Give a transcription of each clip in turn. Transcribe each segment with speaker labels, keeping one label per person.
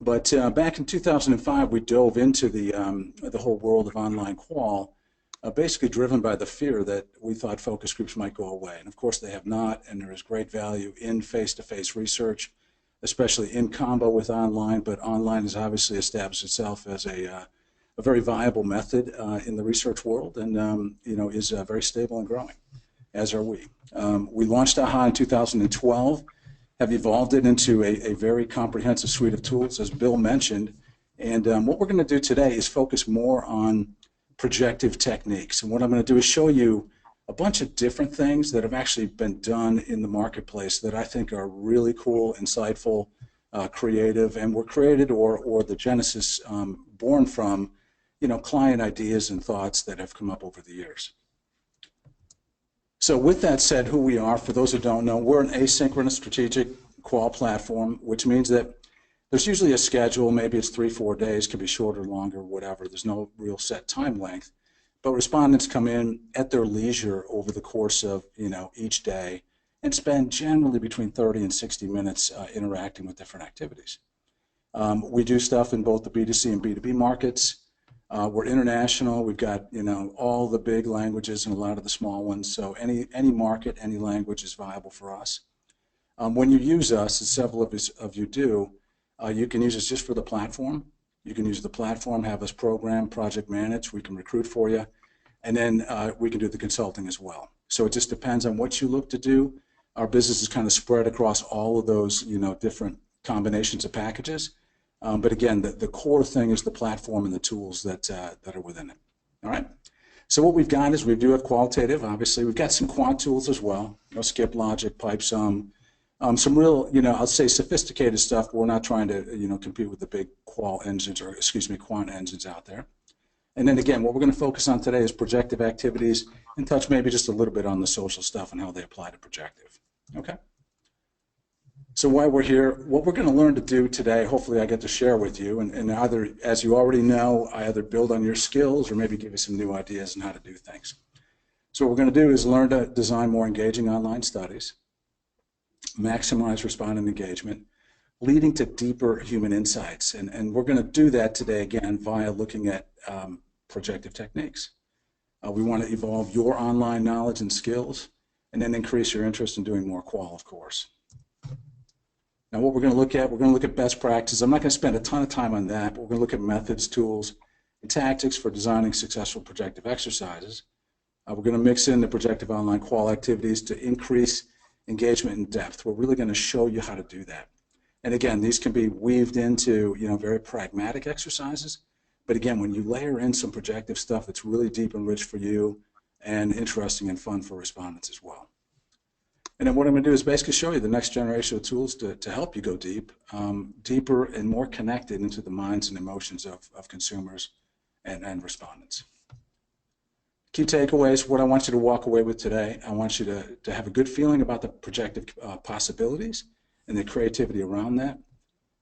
Speaker 1: But back in 2005, we dove into the whole world of online qual, basically driven by the fear that we thought focus groups might go away. And of course they have not, and there is great value in face-to-face research, especially in combo with online, but online has obviously established itself as a very viable method in the research world, and is very stable and growing, as are we. We launched AHA in 2012, have evolved it into a very comprehensive suite of tools, as Bill mentioned, and what we're going to do today is focus more on projective techniques. And what I'm going to do is show you a bunch of different things that have actually been done in the marketplace that I think are really cool, insightful, creative, and were created or the genesis born from client ideas and thoughts that have come up over the years. So with that said, who we are, for those who don't know, we're an asynchronous strategic qual platform, which means that there's usually a schedule. Maybe it's 3-4 days, could be shorter, longer, whatever. There's no real set time length. But respondents come in at their leisure over the course of each day and spend generally between 30 and 60 minutes interacting with different activities. We do stuff in both the B2C and B2B markets. We're international. We've got all the big languages and a lot of the small ones. So any market, any language is viable for us. When you use us, as several of you do, you can use us just for the platform. You can use the platform, have us program, project manage. We can recruit for you, and then we can do the consulting as well. So it just depends on what you look to do. Our business is kind of spread across all of those different combinations of packages. But again, the core thing is the platform and the tools that are within it. All right. So what we've got is we do have qualitative. Obviously, we've got some quant tools as well. Skip logic, pipesum. Some real, I'll say sophisticated stuff, but we're not trying to, compete with the big quant engines out there. And then again, what we're going to focus on today is projective activities and touch maybe just a little bit on the social stuff and how they apply to projective. Okay? So why we're here, what we're going to learn to do today, hopefully I get to share with you, and either, as you already know, I either build on your skills or maybe give you some new ideas on how to do things. So what we're going to do is learn to design more engaging online studies, maximize respondent engagement, leading to deeper human insights. And we're going to do that today, again, via looking at projective techniques. We want to evolve your online knowledge and skills, and then increase your interest in doing more qual, of course. Now what we're going to look at best practices. I'm not going to spend a ton of time on that, but we're going to look at methods, tools, and tactics for designing successful projective exercises. We're going to mix in the projective online qual activities to increase engagement and depth. We're really going to show you how to do that. And again, these can be weaved into very pragmatic exercises. But again, when you layer in some projective stuff, it's really deep and rich for you and interesting and fun for respondents as well. And then what I'm going to do is basically show you the next generation of tools to help you go deep, deeper and more connected into the minds and emotions of consumers and respondents. Key takeaways, what I want you to walk away with today, I want you to have a good feeling about the projective possibilities and the creativity around that.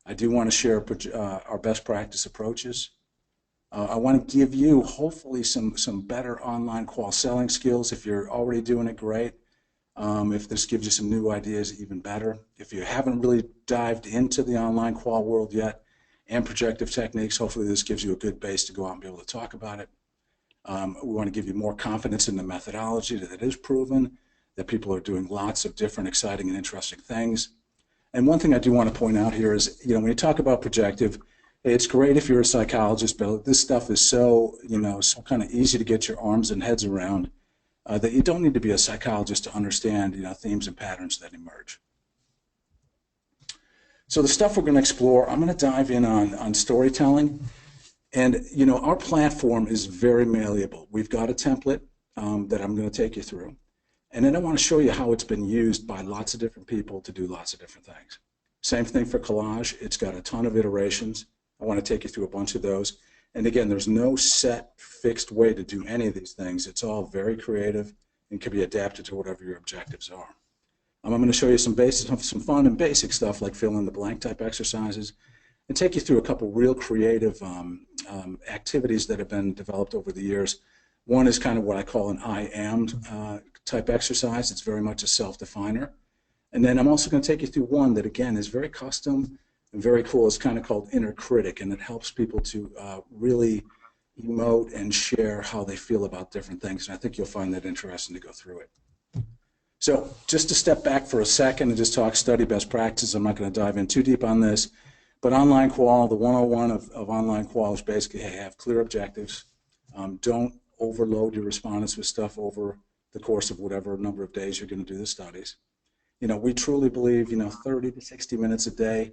Speaker 1: I do want to share our best practice approaches. I want to give you, hopefully, some better online qual selling skills. If you're already doing it, great. If this gives you some new ideas, even better. If you haven't really dived into the online qual world yet and projective techniques, hopefully this gives you a good base to go out and be able to talk about it. We want to give you more confidence in the methodology that it is proven, that people are doing lots of different exciting and interesting things. And one thing I do want to point out here is, when you talk about projective, it's great if you're a psychologist, but this stuff is so, so kind of easy to get your arms and heads around that you don't need to be a psychologist to understand, themes and patterns that emerge. So the stuff we're going to explore, I'm going to dive in on storytelling. And, our platform is very malleable. We've got a template that I'm going to take you through. And then I want to show you how it's been used by lots of different people to do lots of different things. Same thing for Collage. It's got a ton of iterations. I want to take you through a bunch of those. And again, there's no set, fixed way to do any of these things. It's all very creative and can be adapted to whatever your objectives are. I'm going to show you some fun and basic stuff like fill in the blank type exercises and take you through a couple real creative activities that have been developed over the years. One is kind of what I call an I am type exercise. It's very much a self-definer. And then I'm also going to take you through one that, again, is very custom, very cool. It's kind of called Inner Critic, and it helps people to really emote and share how they feel about different things. And I think you'll find that interesting to go through it. So just to step back for a second and just talk study best practices, I'm not going to dive in too deep on this, but online qual, the 101 of online qual is basically, hey, have clear objectives. Don't overload your respondents with stuff over the course of whatever number of days you're going to do the studies. We truly believe, 30 to 60 minutes a day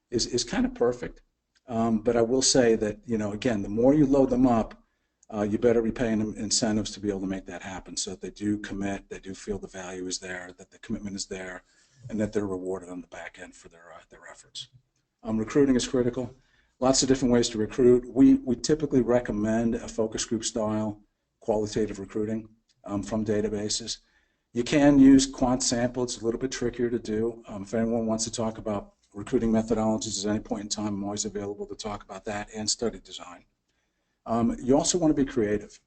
Speaker 1: is kind of perfect. But I will say that, again, the more you load them up, you better be paying them incentives to be able to make that happen so that they do commit, they do feel the value is there, that the commitment is there, and that they're rewarded on the back end for their efforts. Recruiting is critical. Lots of different ways to recruit. We typically recommend a focus group style qualitative recruiting from databases. You can use quant sample. It's a little bit trickier to do. If anyone wants to talk about recruiting methodologies at any point in time, I'm always available to talk about that and study design. You also want to be creative.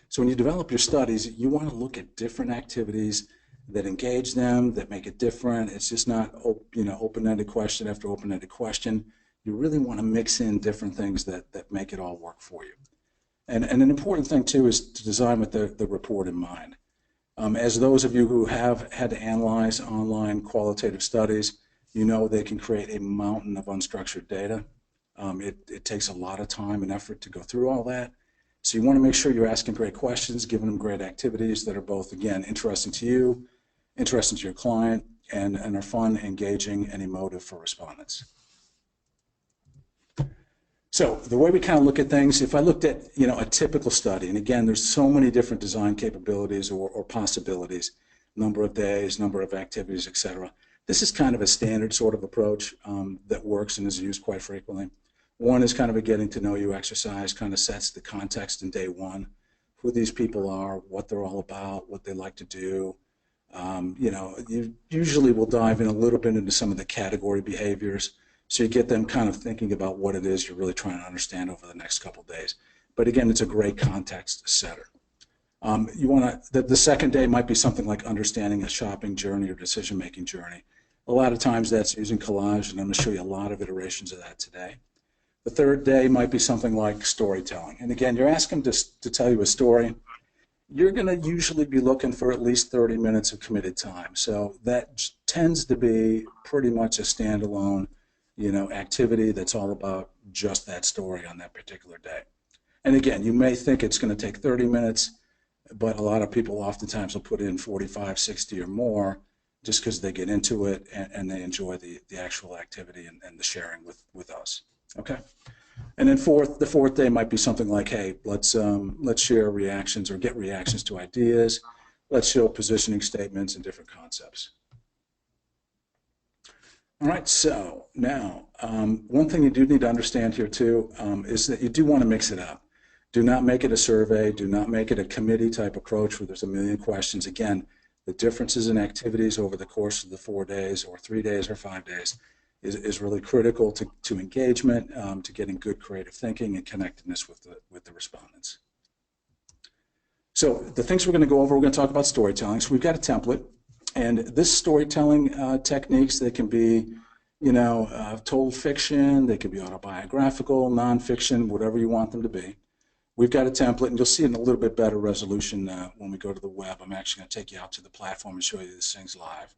Speaker 1: So when you develop your studies, you want to look at different activities that engage them, that make it different. It's just not open-ended question after open-ended question. You really want to mix in different things that make it all work for you. And an important thing, too, is to design with the report in mind. As those of you who have had to analyze online qualitative studies, they can create a mountain of unstructured data. It takes a lot of time and effort to go through all that. So you want to make sure you're asking great questions, giving them great activities that are both, again, interesting to you, interesting to your client, and are fun, engaging, and emotive for respondents. So the way we kind of look at things, if I looked at a typical study, and again, there's so many different design capabilities or possibilities, number of days, number of activities, etc. This is kind of a standard sort of approach that works and is used quite frequently. One is kind of a getting to know you exercise, kind of sets the context in day one, who these people are, what they're all about, what they like to do. You usually will dive in a little bit into some of the category behaviors, so you get them kind of thinking about what it is you're really trying to understand over the next couple of days. But again, it's a great context setter. The second day might be something like understanding a shopping journey or decision-making journey. A lot of times that's using Collage, and I'm going to show you a lot of iterations of that today. The third day might be something like storytelling. And again, you're asking them to tell you a story. You're going to usually be looking for at least 30 minutes of committed time. So that tends to be pretty much a standalone, activity that's all about just that story on that particular day. And again, you may think it's going to take 30 minutes, but a lot of people oftentimes will put in 45, 60 or more just because they get into it and they enjoy the actual activity and the sharing with us. Okay. And then the fourth day might be something like, hey, let's share reactions or get reactions to ideas. Let's show positioning statements and different concepts. All right, so now one thing you do need to understand here too is that you do want to mix it up. Do not make it a survey. Do not make it a committee type approach where there's a million questions. Again, the differences in activities over the course of the 4 days or 3 days or 5 days is really critical to engagement, to getting good creative thinking and connectedness with the respondents. So the things we're going to go over, we're going to talk about storytelling. So we've got a template, and this storytelling techniques, they can be, told fiction, they can be autobiographical, nonfiction, whatever you want them to be. We've got a template, and you'll see it in a little bit better resolution when we go to the web. I'm actually going to take you out to the platform and show you these things live.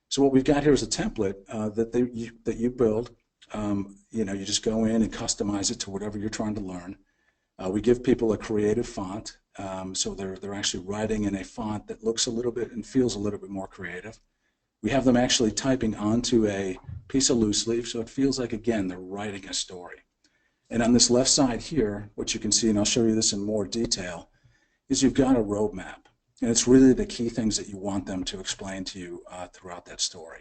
Speaker 1: So what we've got here is a template that you build. You just go in and customize it to whatever you're trying to learn. We give people a creative font, so they're actually writing in a font that looks a little bit and feels a little bit more creative. We have them actually typing onto a piece of loose leaf, so it feels like, again, they're writing a story. And on this left side here, what you can see, and I'll show you this in more detail, is you've got a roadmap. And it's really the key things that you want them to explain to you throughout that story.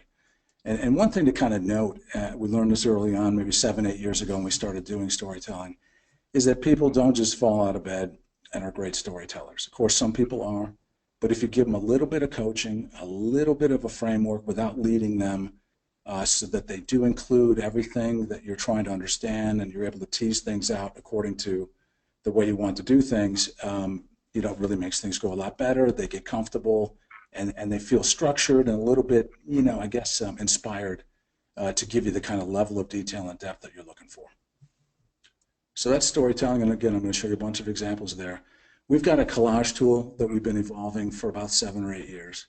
Speaker 1: And one thing to kind of note, we learned this early on, maybe 7, 8 years ago when we started doing storytelling, is that people don't just fall out of bed and are great storytellers. Of course, some people are, but if you give them a little bit of coaching, a little bit of a framework without leading them, so that they do include everything that you're trying to understand and you're able to tease things out according to the way you want to do things, it really makes things go a lot better. They get comfortable and they feel structured and a little bit, inspired to give you the kind of level of detail and depth that you're looking for. So that's storytelling, and again, I'm going to show you a bunch of examples there. We've got a collage tool that we've been evolving for about 7 or 8 years.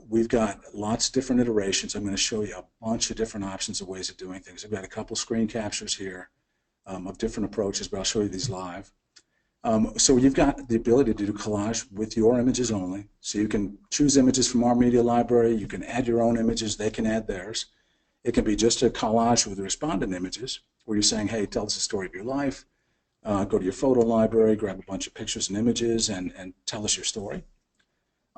Speaker 1: We've got lots of different iterations. I'm going to show you a bunch of different options of ways of doing things. I've got a couple screen captures here of different approaches, but I'll show you these live. So you've got the ability to do collage with your images only. So you can choose images from our media library. You can add your own images. They can add theirs. It can be just a collage with respondent images, where you're saying, hey, tell us the story of your life. Go to your photo library, grab a bunch of pictures and images, and tell us your story.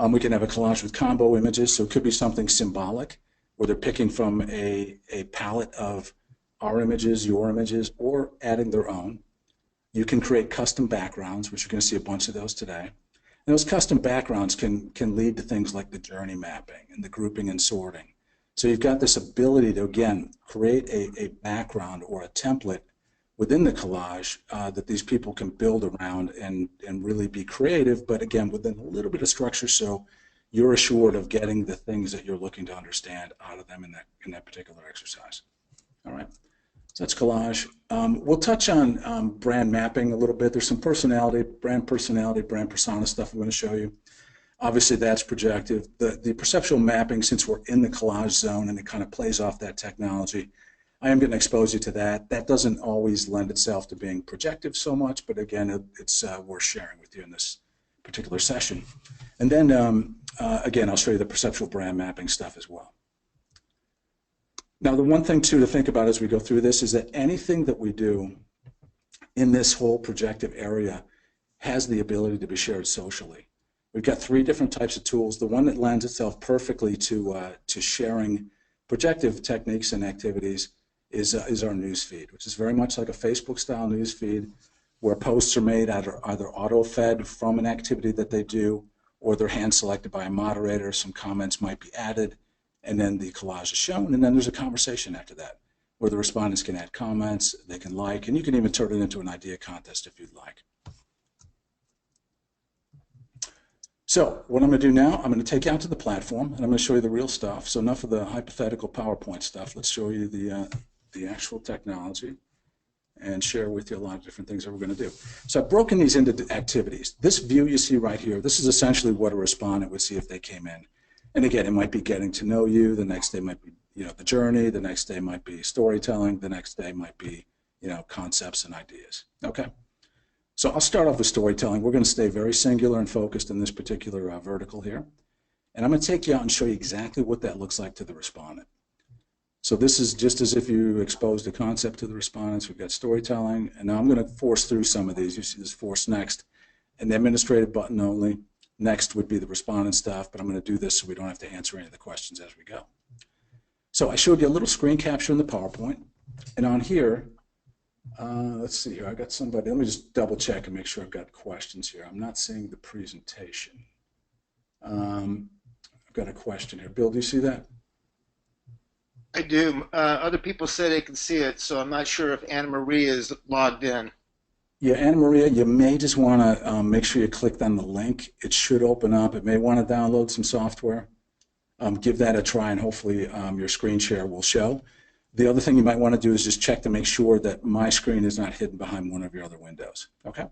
Speaker 1: We can have a collage with combo images, so it could be something symbolic, where they're picking from a palette of our images, your images, or adding their own. You can create custom backgrounds, which you're going to see a bunch of those today. And those custom backgrounds can lead to things like the journey mapping and the grouping and sorting. So you've got this ability to, again, create a background or a template within the collage that these people can build around and really be creative, but again, within a little bit of structure, so you're assured of getting the things that you're looking to understand out of them in that particular exercise. All right, so that's collage. We'll touch on brand mapping a little bit. There's some brand persona stuff I'm going to show you. Obviously, that's projective. The perceptual mapping, since we're in the collage zone and it kind of plays off that technology, I am going to expose you to that. That doesn't always lend itself to being projective so much, but again, it's worth sharing with you in this particular session. And then, again, I'll show you the perceptual brand mapping stuff as well. Now, the one thing, too, to think about as we go through this is that anything that we do in this whole projective area has the ability to be shared socially. We've got 3 different types of tools. The one that lends itself perfectly to sharing projective techniques and activities is our news feed, which is very much like a Facebook-style news feed where posts are made either auto-fed from an activity that they do, or they're hand-selected by a moderator. Some comments might be added, and then the collage is shown, and then there's a conversation after that where the respondents can add comments, they can like, and you can even turn it into an idea contest if you'd like. So what I'm going to do now, I'm going to take you out to the platform, and I'm going to show you the real stuff. So enough of the hypothetical PowerPoint stuff. Let's show you the actual technology and share with you a lot of different things that we're going to do. So I've broken these into activities. This view you see right here, this is essentially what a respondent would see if they came in. And again, it might be getting to know you. The next day might be, the journey. The next day might be storytelling. The next day might be, concepts and ideas. Okay. So I'll start off with storytelling. We're going to stay very singular and focused in this particular vertical here. And I'm going to take you out and show you exactly what that looks like to the respondent. So this is just as if you exposed a concept to the respondents. We've got storytelling. And now I'm going to force through some of these. You see this force next. And the administrative button only. Next would be the respondent stuff. But I'm going to do this so we don't have to answer any of the questions as we go. So I showed you a little screen capture in the PowerPoint. And on here, let's see here. I got somebody. Let me just double check and make sure I've got questions here. I'm not seeing the presentation. I've got a question here. Bill, do you see that?
Speaker 2: I do. Other people say they can see it, so I'm not sure if Anna Maria is logged in.
Speaker 1: Yeah, Anna Maria, you may just want to make sure you clicked on the link. It should open up. It may want to download some software. Give that a try, and hopefully your screen share will show. The other thing you might want to do is just check to make sure that my screen is not hidden behind one of your other windows. Okay?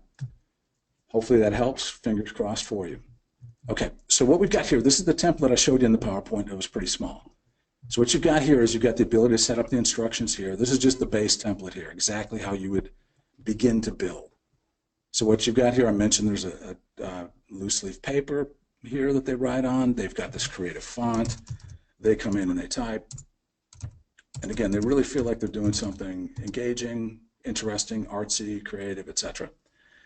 Speaker 1: Hopefully that helps. Fingers crossed for you. Okay, so what we've got here, this is the template I showed you in the PowerPoint. It was pretty small. So what you've got here is you've got the ability to set up the instructions here. This is just the base template here, exactly how you would begin to build. So what you've got here, I mentioned there's a loose leaf paper here that they write on. They've got this creative font. They come in and they type. And again, they really feel like they're doing something engaging, interesting, artsy, creative, etc.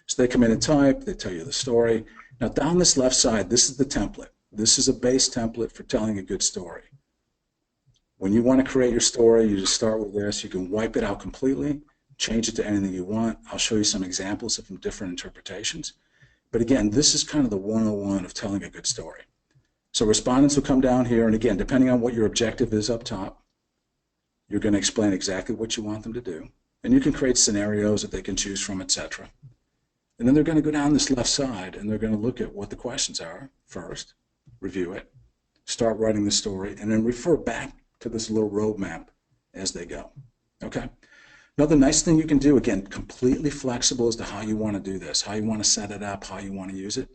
Speaker 1: So they come in and type, they tell you the story. Now down this left side, this is the template. This is a base template for telling a good story. When you want to create your story, you just start with this. You can wipe it out completely, change it to anything you want. I'll show you some examples of different interpretations. But again, this is kind of the 101 of telling a good story. So respondents will come down here, and again, depending on what your objective is up top, you're going to explain exactly what you want them to do. And you can create scenarios that they can choose from, etc. And then they're going to go down this left side, and they're going to look at what the questions are first, review it, start writing the story, and then refer back to this little roadmap as they go. Okay. Another nice thing you can do, again, completely flexible as to how you want to do this, how you want to set it up, how you want to use it.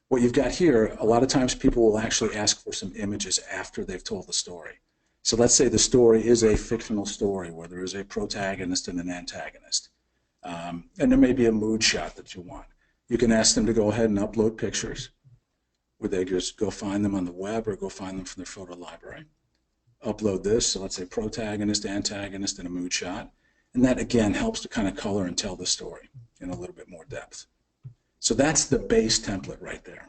Speaker 1: What you've got here, a lot of times people will actually ask for some images after they've told the story. So let's say the story is a fictional story where there is a protagonist and an antagonist. And there may be a mood shot that you want. You can ask them to go ahead and upload pictures, where they just go find them on the web or go find them from their photo library. Upload this, so let's say protagonist, antagonist, and a mood shot. And that, again, helps to kind of color and tell the story in a little bit more depth. So that's the base template right there.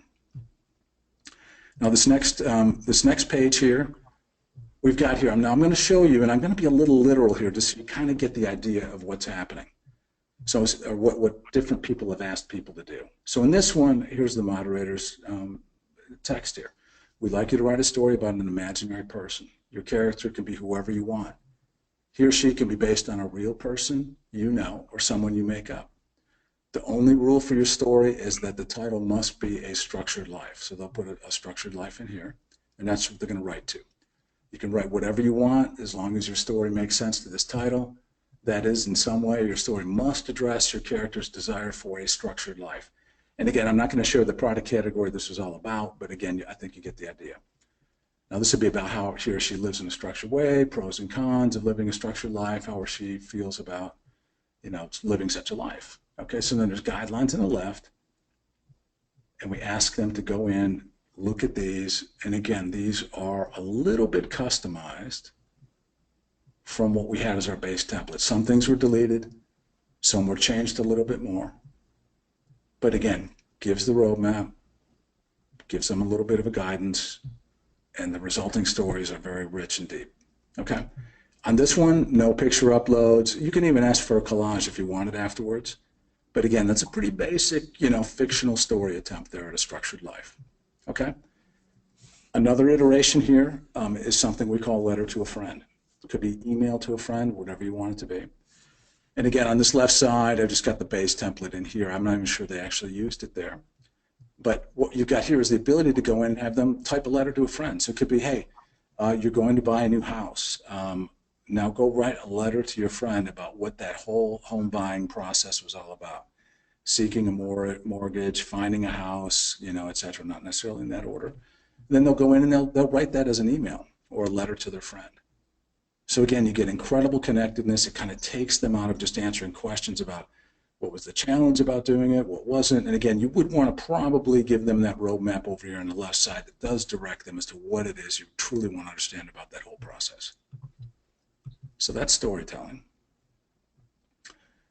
Speaker 1: Now this next page here, we've got here, now I'm going to show you, and I'm going to be a little literal here just so you kind of get the idea of what's happening. So what different people have asked people to do. So in this one, here's the moderator's text here. We'd like you to write a story about an imaginary person. Your character can be whoever you want. He or she can be based on a real person you know or someone you make up. The only rule for your story is that the title must be a structured life. So they'll put a structured life in here, and that's what they're going to write to. You can write whatever you want as long as your story makes sense to this title. That is, in some way, your story must address your character's desire for a structured life. And again, I'm not going to share the product category this is all about, but again, I think you get the idea. Now, this would be about how he or she lives in a structured way, pros and cons of living a structured life, how or she feels about, living such a life. Okay, so then there's guidelines on the left, and we ask them to go in, look at these, and again, these are a little bit customized from what we had as our base template. Some things were deleted, some were changed a little bit more, but again, gives the roadmap, gives them a little bit of a guidance, and the resulting stories are very rich and deep. Okay, on this one, no picture uploads. You can even ask for a collage if you want it afterwards. But again, that's a pretty basic, fictional story attempt there at a structured life. Okay. Another iteration here is something we call letter to a friend. It could be email to a friend, whatever you want it to be. And again, on this left side, I've just got the base template in here. I'm not even sure they actually used it there. But what you've got here is the ability to go in and have them type a letter to a friend. So it could be, hey, you're going to buy a new house. Now go write a letter to your friend about what that whole home buying process was all about. Seeking a mortgage, finding a house, et cetera, not necessarily in that order. Then they'll go in and they'll write that as an email or a letter to their friend. So again, you get incredible connectedness. It kind of takes them out of just answering questions about what was the challenge about doing it, what wasn't. And again, you would want to probably give them that roadmap over here on the left side that does direct them as to what it is you truly want to understand about that whole process. So that's storytelling.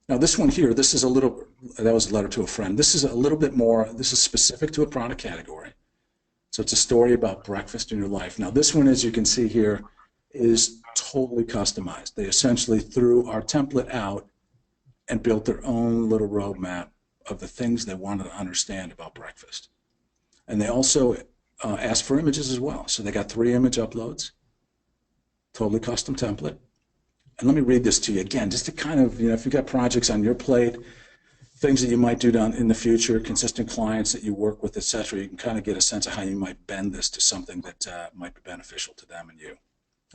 Speaker 1: Now this one here, that was a letter to a friend. This is a little bit more, this is specific to a product category. So it's a story about breakfast in your life. Now this one, as you can see here, is totally customized. They essentially threw our template out and built their own little roadmap of the things they wanted to understand about breakfast. And they also asked for images as well. So they got 3 image uploads, totally custom template. And let me read this to you again, just to kind of, if you've got projects on your plate, things that you might do down in the future, consistent clients that you work with, et cetera, you can kind of get a sense of how you might bend this to something that might be beneficial to them and you.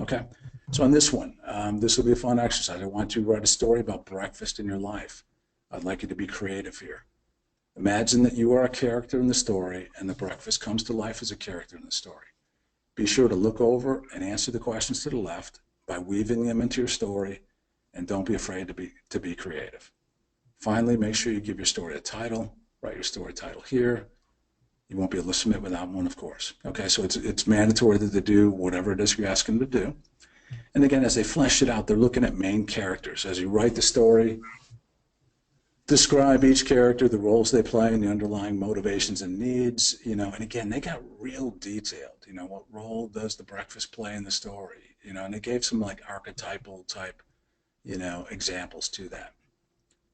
Speaker 1: Okay, so on this one, this will be a fun exercise. I want you to write a story about breakfast in your life. I'd like you to be creative here. Imagine that you are a character in the story and the breakfast comes to life as a character in the story. Be sure to look over and answer the questions to the left by weaving them into your story, and don't be afraid to be creative. Finally, make sure you give your story a title. Write your story title here. You won't be able to submit without one, of course. Okay, so it's mandatory that they do whatever it is you're asking them to do. And again, as they flesh it out, they're looking at main characters. As you write the story, describe each character, the roles they play, and the underlying motivations and needs. And again, they got real detailed. What role does the breakfast play in the story? And they gave some like archetypal type, examples to that.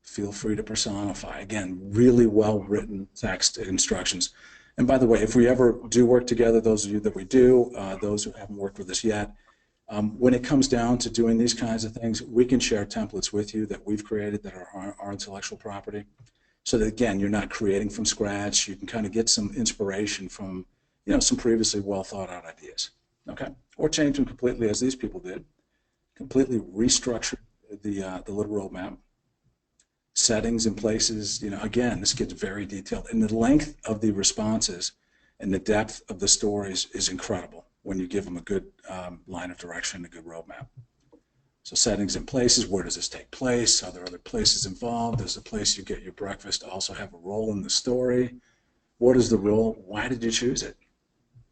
Speaker 1: Feel free to personify. Again, really well-written text instructions. And by the way, if we ever do work together, those of you that we do, those who haven't worked with us yet, when it comes down to doing these kinds of things, we can share templates with you that we've created that are our intellectual property. So that, again, you're not creating from scratch. You can kind of get some inspiration from, some previously well-thought-out ideas. okay? Or change them completely as these people did. Completely restructure the little roadmap. Settings and places, again, this gets very detailed. And the length of the responses and the depth of the stories is incredible when you give them a good line of direction, a good roadmap. So settings and places, where does this take place? Are there other places involved? Does the place you get your breakfast also have a role in the story? What is the role? Why did you choose it?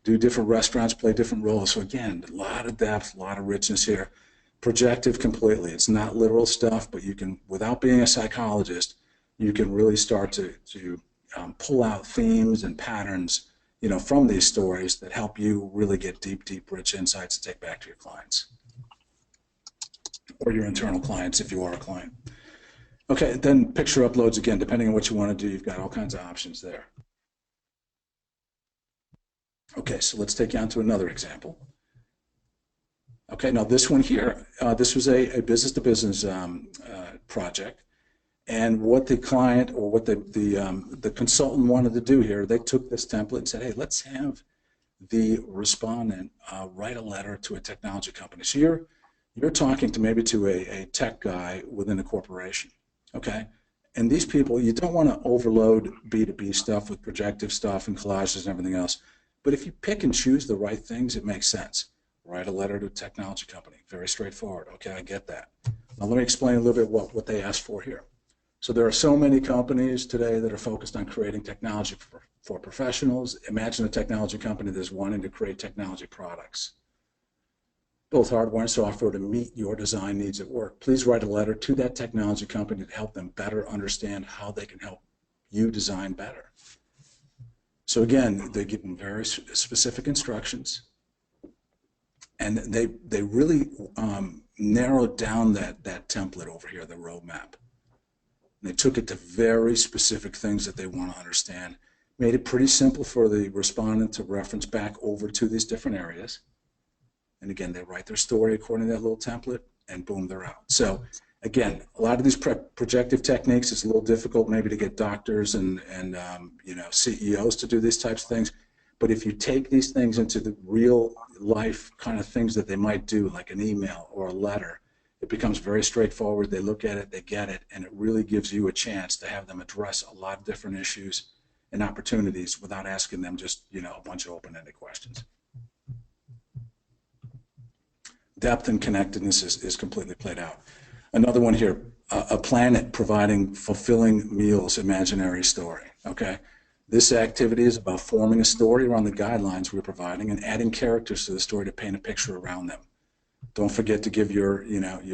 Speaker 1: Do different restaurants play different roles? So again, a lot of depth, a lot of richness here. Projective completely. It's not literal stuff, but you can, without being a psychologist, you can really start to pull out themes and patterns, from these stories that help you really get deep, deep, rich insights to take back to your clients or your internal clients if you are a client. Okay, then picture uploads, again, depending on what you want to do, you've got all kinds of options there. Okay, so let's take you on to another example. Okay, now this one here, this was a business-to-business project, and what the client or what the consultant wanted to do here, they took this template and said, hey, let's have the respondent write a letter to a technology company. So you're talking to maybe to a tech guy within a corporation, okay? And these people, you don't want to overload B2B stuff with projective stuff and collages and everything else, but if you pick and choose the right things, it makes sense. Write a letter to a technology company, very straightforward. Okay, I get that. Now let me explain a little bit what they asked for here. So there are so many companies today that are focused on creating technology for professionals. Imagine a technology company that's wanting to create technology products, both hardware and software, to meet your design needs at work. Please write a letter to that technology company to help them better understand how they can help you design better. So again, they give them very specific instructions, and they really narrowed down that template over here, the roadmap. And they took it to very specific things that they want to understand, made it pretty simple for the respondent to reference back over to these different areas. And again, they write their story according to that little template, and boom, they're out. So again, a lot of these projective techniques, it's a little difficult maybe to get doctors and CEOs to do these types of things. But if you take these things into the real life kind of things that they might do, like an email or a letter, it becomes very straightforward. They look at it, they get it, and it really gives you a chance to have them address a lot of different issues and opportunities without asking them just, a bunch of open-ended questions. Depth and connectedness is completely played out. Another one here, a planet providing fulfilling meals, imaginary story, okay? This activity is about forming a story around the guidelines we're providing and adding characters to the story to paint a picture around them. Don't forget to give your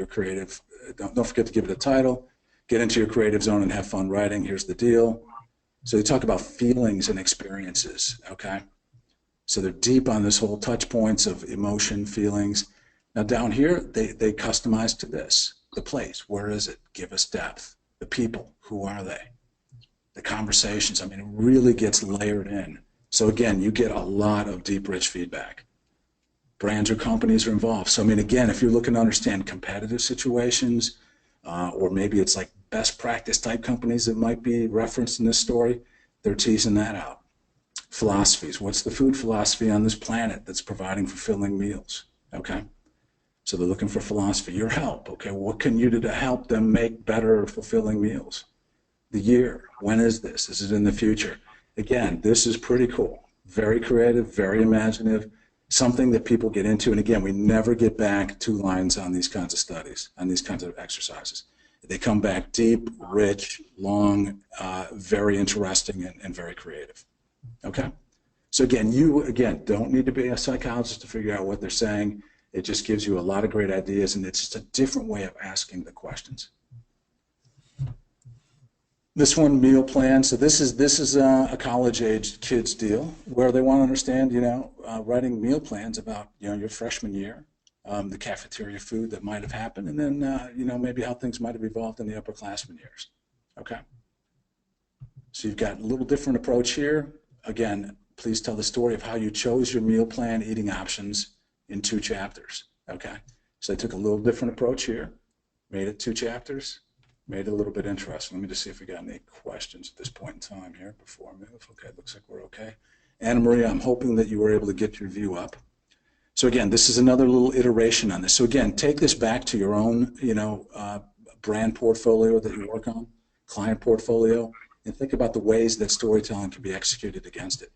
Speaker 1: creative, don't forget to give it a title, get into your creative zone and have fun writing. Here's the deal. So they talk about feelings and experiences, okay? So they're deep on this whole touch points of emotion, feelings. Now down here, they customize to this. The place, where is it? Give us depth. The people, who are they? The conversations, it really gets layered in. So again, you get a lot of deep, rich feedback. Brands or companies are involved. So again, if you're looking to understand competitive situations, or maybe it's like best practice type companies that might be referenced in this story, they're teasing that out. Philosophies, what's the food philosophy on this planet that's providing fulfilling meals, okay? So they're looking for philosophy, your help, okay? What can you do to help them make better fulfilling meals? The year, when is this? Is it in the future? Again, this is pretty cool. Very creative, very imaginative, something that people get into. And again, we never get back 2 lines on these kinds of studies, on these kinds of exercises. They come back deep, rich, long, very interesting, and very creative. Okay? So again, you don't need to be a psychologist to figure out what they're saying. It just gives you a lot of great ideas, and it's just a different way of asking the questions. This one, meal plan. So this is a college-age kids deal where they want to understand, writing meal plans about, your freshman year, the cafeteria food that might have happened, and then, maybe how things might have evolved in the upperclassmen years. Okay. So you've got a little different approach here. Again, please tell the story of how you chose your meal plan, eating options in 2 chapters. Okay. So they took a little different approach here, made it 2 chapters. Made it a little bit interesting. Let me just see if we got any questions at this point in time here before I move. Okay, looks like we're okay. Anna Maria, I'm hoping that you were able to get your view up. So again, this is another little iteration on this. So again, take this back to your own, brand portfolio that you work on, client portfolio, and think about the ways that storytelling can be executed against it.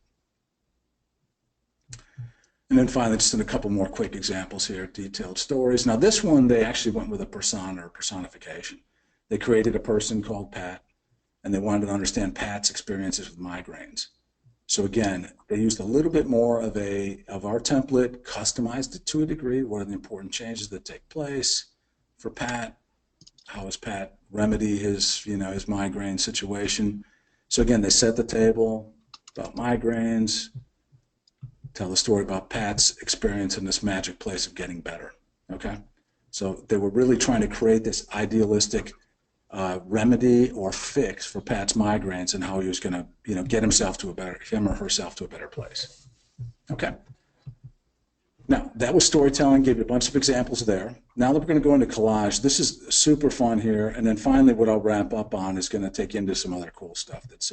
Speaker 1: And then finally, just in a couple more quick examples here, detailed stories. Now this one, they actually went with a persona or personification. They created a person called Pat, and they wanted to understand Pat's experiences with migraines. So again, they used a little bit more of our template, customized it to a degree. What are the important changes that take place for Pat? How does Pat remedy his, his migraine situation? So again, they set the table about migraines, tell the story about Pat's experience in this magic place of getting better. Okay, so they were really trying to create this idealistic remedy or fix for Pat's migraines and how he was going to, get him or herself to a better place. Okay. Now, that was storytelling, gave you a bunch of examples there. Now that we're going to go into collage, this is super fun here. And then finally, what I'll wrap up on is going to take you into some other cool stuff that's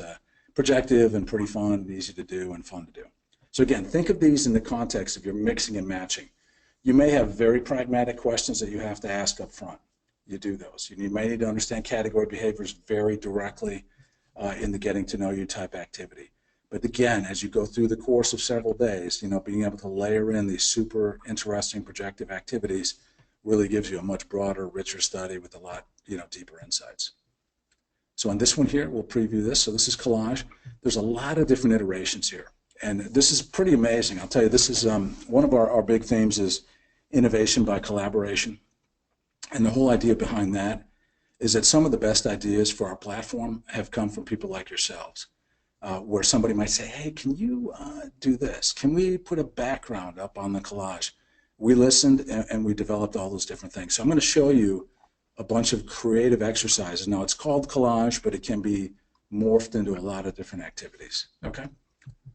Speaker 1: projective and pretty fun and easy to do and fun to do. So again, think of these in the context of your mixing and matching. You may have very pragmatic questions that you have to ask up front. You do those. You may need to understand category behaviors very directly in the getting to know you type activity. But again, as you go through the course of several days, being able to layer in these super interesting projective activities really gives you a much broader, richer study with a lot, deeper insights. So on this one here, we'll preview this. So this is collage. There's a lot of different iterations here. And this is pretty amazing. I'll tell you, this is one of our big themes is innovation by collaboration. And the whole idea behind that is that some of the best ideas for our platform have come from people like yourselves, where somebody might say, hey, can you do this? Can we put a background up on the collage? We listened and we developed all those different things. So I'm going to show you a bunch of creative exercises. Now, it's called collage, but it can be morphed into a lot of different activities. Okay?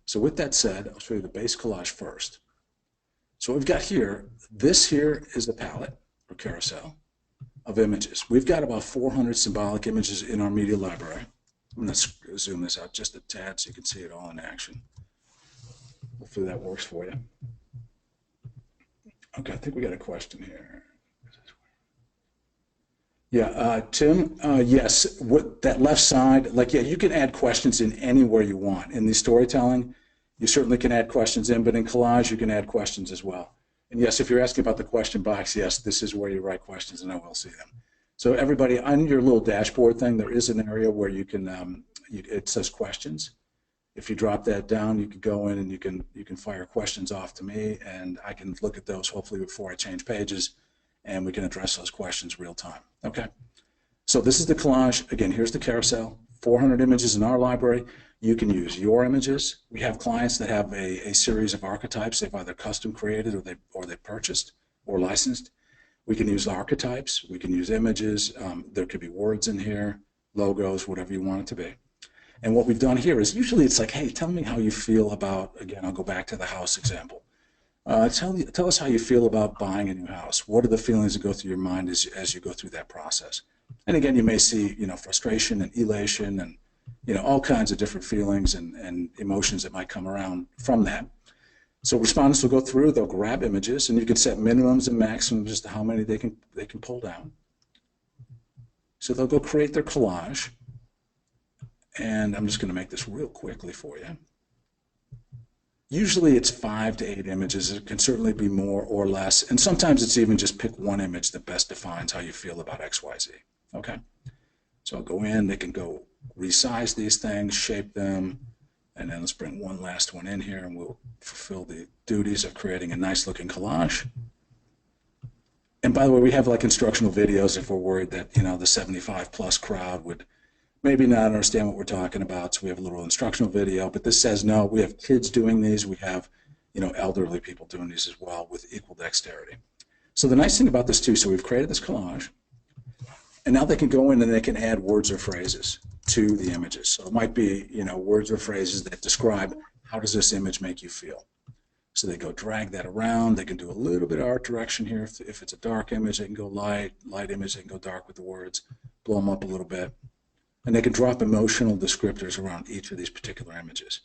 Speaker 1: So with that said, I'll show you the base collage first. So what we've got here, this here is the palette or carousel of images. We've got about 400 symbolic images in our media library. I'm going to zoom this out just a tad so you can see it all in action. Hopefully that works for you. Okay, I think we got a question here. Yeah, Tim, yes, that left side, you can add questions in anywhere you want. In the storytelling, you certainly can add questions in, but in collage, you can add questions as well. And yes, if you're asking about the question box, yes, this is where you write questions and I will see them. So everybody, on your little dashboard thing, there is an area where you can, it says questions. If you drop that down, you can go in and you can fire questions off to me and I can look at those hopefully before I change pages and we can address those questions real time. Okay, so this is the collage. Again, here's the carousel, 400 images in our library. You can use your images. We have clients that have a series of archetypes they've either custom created or they purchased or licensed. We can use archetypes. We can use images. There could be words in here, logos, whatever you want it to be. And what we've done here is usually it's like, hey, tell me how you feel about, again, I'll go back to the house example. Tell us how you feel about buying a new house. What are the feelings that go through your mind as you go through that process? And again, you may see, frustration and elation and, all kinds of different feelings and emotions that might come around from that. So respondents will go through, they'll grab images, and you can set minimums and maximums as to how many they can pull down. So they'll go create their collage. And I'm just going to make this real quickly for you. Usually it's 5 to 8 images. It can certainly be more or less. And sometimes it's even just pick one image that best defines how you feel about XYZ. Okay? So I'll go in. They can go resize these things, shape them. And then let's bring one last one in here and we'll fulfill the duties of creating a nice looking collage. And by the way, we have like instructional videos if we're worried that, the 75 plus crowd would maybe not understand what we're talking about, so we have a little instructional video, but this says no, we have kids doing these, we have, elderly people doing these as well with equal dexterity. So the nice thing about this too, so we've created this collage, and now they can go in and they can add words or phrases to the images. So it might be, words or phrases that describe how does this image make you feel. So they go drag that around, they can do a little bit of art direction here. If it's a dark image, they can go light image, they can go dark with the words, blow them up a little bit. And they can drop emotional descriptors around each of these particular images.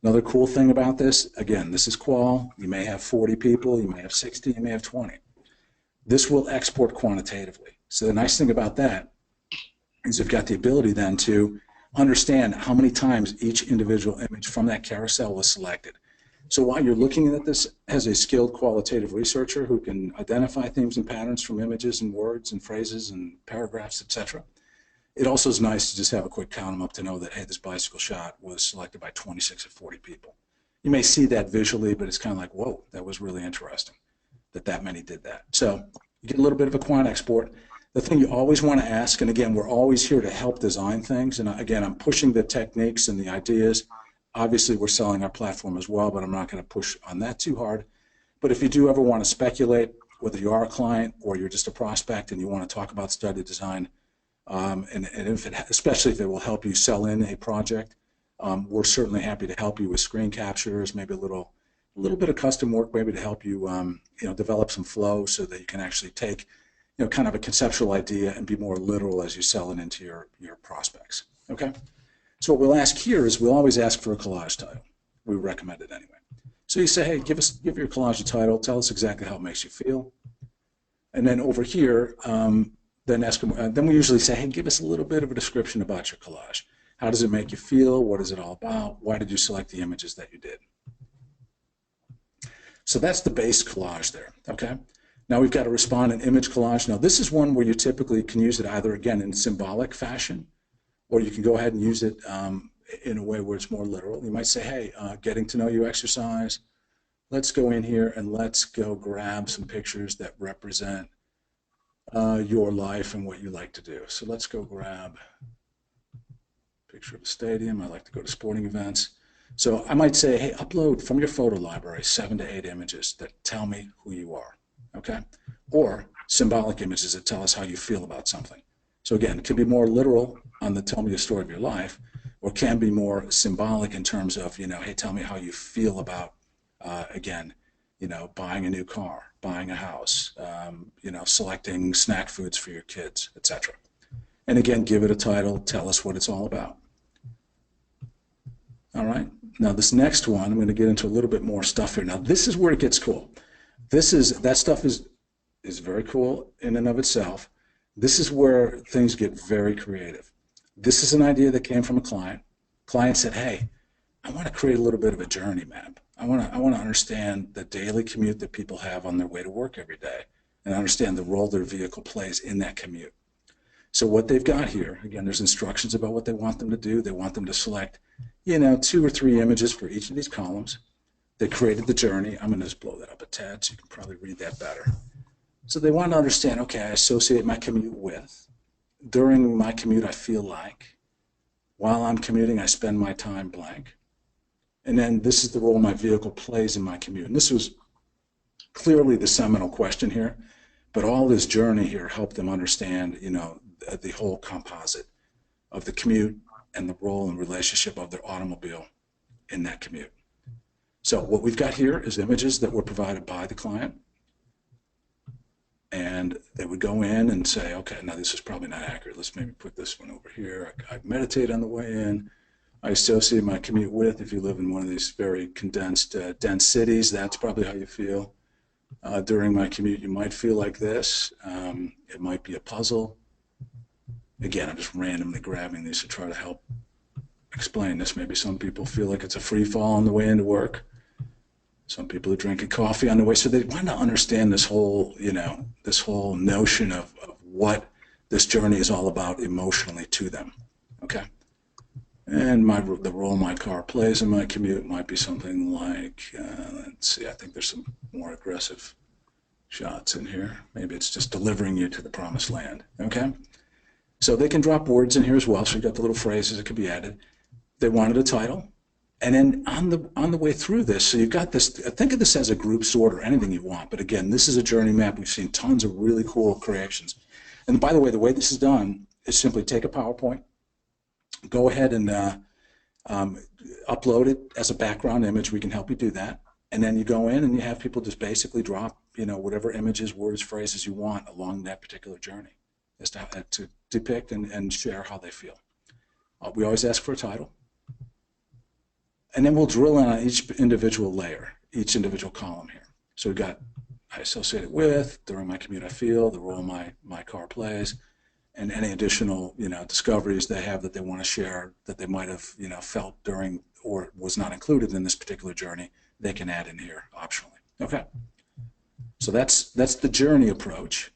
Speaker 1: Another cool thing about this, again, this is Qual. You may have 40 people, you may have 60, you may have 20. This will export quantitatively. So the nice thing about that is you've got the ability then to understand how many times each individual image from that carousel was selected. So while you're looking at this as a skilled qualitative researcher who can identify themes and patterns from images and words and phrases and paragraphs, etc., it also is nice to just have a quick count them up to know that, hey, this bicycle shot was selected by 26 of 40 people. You may see that visually, but it's kind of like, whoa, that was really interesting that many did that. So you get a little bit of a quant export. The thing you always want to ask, and again, we're always here to help design things, and again, I'm pushing the techniques and the ideas. Obviously, we're selling our platform as well, but I'm not going to push on that too hard. But if you do ever want to speculate, whether you are a client or you're just a prospect and you want to talk about study design, and if it, especially if it will help you sell in a project, we're certainly happy to help you with screen captures, maybe a little bit of custom work, maybe to help you, develop some flow so that you can actually take, kind of a conceptual idea and be more literal as you sell it into your prospects. Okay. So what we'll ask here is we'll always ask for a collage title. We recommend it anyway. So you say, hey, give your collage a title. Tell us exactly how it makes you feel. And then over here, then we usually say, hey, give us a little bit of a description about your collage. How does it make you feel? What is it all about? Why did you select the images that you did? So that's the base collage there, okay? Now we've got a respondent image collage. Now this is one where you typically can use it either, again, in symbolic fashion, or you can go ahead and use it in a way where it's more literal. You might say, hey, getting to know you exercise. Let's go in here and let's go grab some pictures that represent your life and what you like to do. So let's go grab a picture of a stadium. I like to go to sporting events. So I might say, hey, upload from your photo library 7 to 8 images that tell me who you are, okay? Or symbolic images that tell us how you feel about something. So again, it can be more literal on the tell me the story of your life, or can be more symbolic in terms of, hey, tell me how you feel about, again, buying a new car, buying a house, selecting snack foods for your kids, etc. And again, give it a title, tell us what it's all about. All right, now this next one, I'm going to get into a little bit more stuff here. Now this is where it gets cool. That stuff is very cool in and of itself. This is where things get very creative. This is an idea that came from a client. Client said, hey, I want to create a little bit of a journey map. I want to understand the daily commute that people have on their way to work every day and understand the role their vehicle plays in that commute. So what they've got here, again, there's instructions about what they want them to do. They want them to select, 2 or 3 images for each of these columns. They created the journey. I'm going to just blow that up a tad so you can probably read that better. So they want to understand, okay, I associate my commute with. During my commute, I feel like. While I'm commuting, I spend my time blank. And then this is the role my vehicle plays in my commute. And this was clearly the seminal question here, but all this journey here helped them understand, the whole composite of the commute and the role and relationship of their automobile in that commute. So what we've got here is images that were provided by the client. And they would go in and say, okay, now this is probably not accurate. Let's maybe put this one over here. I meditate on the way in. I associate my commute with, if you live in one of these very condensed, dense cities, that's probably how you feel. During my commute, you might feel like this. It might be a puzzle. Again, I'm just randomly grabbing these to try to help explain this. Maybe some people feel like it's a free fall on the way into work. Some people are drinking coffee on the way, so they want to understand this whole, this whole notion of what this journey is all about emotionally to them, okay? And the role my car plays in my commute might be something like, let's see, I think there's some more aggressive shots in here. Maybe it's just delivering you to the promised land, okay? So they can drop words in here as well, so you've got the little phrases that could be added. They wanted a title. And then on the way through this, so you've got this, think of this as a group sort or anything you want. But again, this is a journey map. We've seen tons of really cool creations. And by the way this is done is simply take a PowerPoint, go ahead and upload it as a background image. We can help you do that. And then you go in and you have people just basically drop, whatever images, words, phrases you want along that particular journey, just to depict and share how they feel. We always ask for a title. And then we'll drill in on each individual layer, each individual column here. So we've got I associate it with, during my commute I feel, the role my car plays, and any additional, discoveries they have that they want to share that they might have, felt during or was not included in this particular journey, they can add in here optionally. Okay. So that's the journey approach.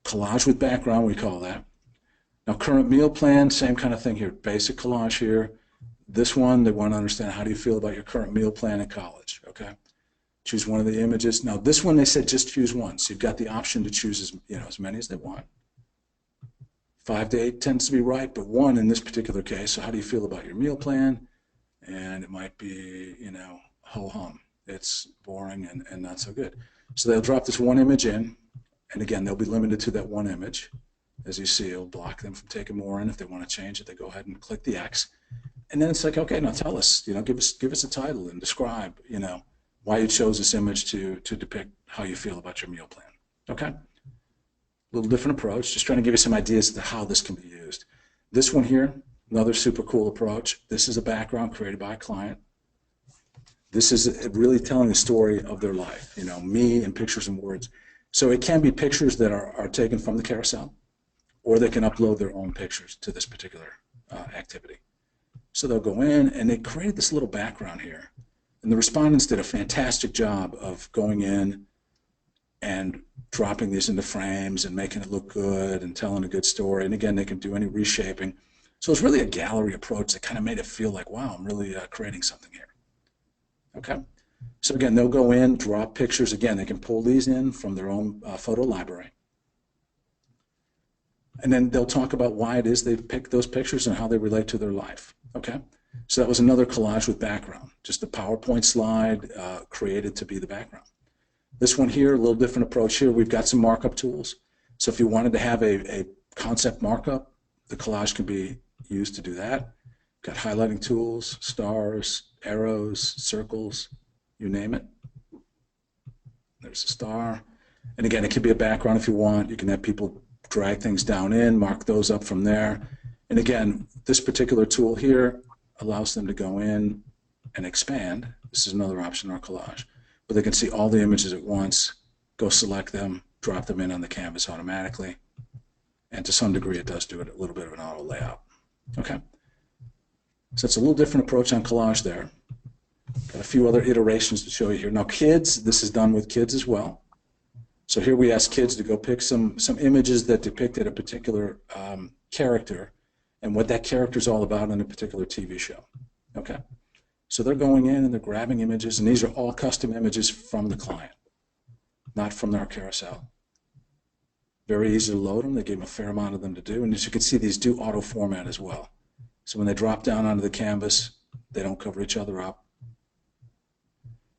Speaker 1: Collage with background, we call that. Now, current meal plan, same kind of thing here. Basic collage here. This one, they want to understand how do you feel about your current meal plan in college, okay? Choose one of the images. Now, this one, they said just choose one. So you've got the option to choose as many as they want. 5 to 8 tends to be right, but 1 in this particular case. So how do you feel about your meal plan? And it might be, ho-hum. It's boring and not so good. So they'll drop this one image in, and again, they'll be limited to that one image. As you see, it'll block them from taking more in. If they want to change it, they go ahead and click the X. And then it's like, okay, now tell us, give us a title and describe, why you chose this image to depict how you feel about your meal plan. Okay? A little different approach, just trying to give you some ideas as to how this can be used. This one here, another super cool approach. This is a background created by a client. This is really telling the story of their life, me and pictures and words. So it can be pictures that are taken from the carousel, or they can upload their own pictures to this particular activity. So they'll go in, and they created this little background here. And the respondents did a fantastic job of going in and dropping these into frames and making it look good and telling a good story. And again, they can do any reshaping. So it's really a gallery approach that kind of made it feel like, wow, I'm really creating something here. Okay? So again, they'll go in, drop pictures. Again, they can pull these in from their own photo library. And then they'll talk about why it is they picked those pictures and how they relate to their life. Okay? So that was another collage with background, just a PowerPoint slide created to be the background. This one here, a little different approach here. We've got some markup tools. So if you wanted to have a concept markup, the collage can be used to do that. Got highlighting tools, stars, arrows, circles, you name it. There's a star. And again, it can be a background if you want. You can have people drag things down in, mark those up from there. And again, this particular tool here allows them to go in and expand. This is another option in our collage. But they can see all the images at once, go select them, drop them in on the canvas automatically. And to some degree, it does do a little bit of an auto layout. Okay? So it's a little different approach on collage there. Got a few other iterations to show you here. Now kids, this is done with kids as well. So here we ask kids to go pick some images that depicted a particular character and what that character is all about in a particular TV show. Okay? So they're going in and they're grabbing images, and these are all custom images from the client, not from our carousel. Very easy to load them. They gave them a fair amount of them to do. And as you can see, these do auto format as well. So when they drop down onto the canvas, they don't cover each other up.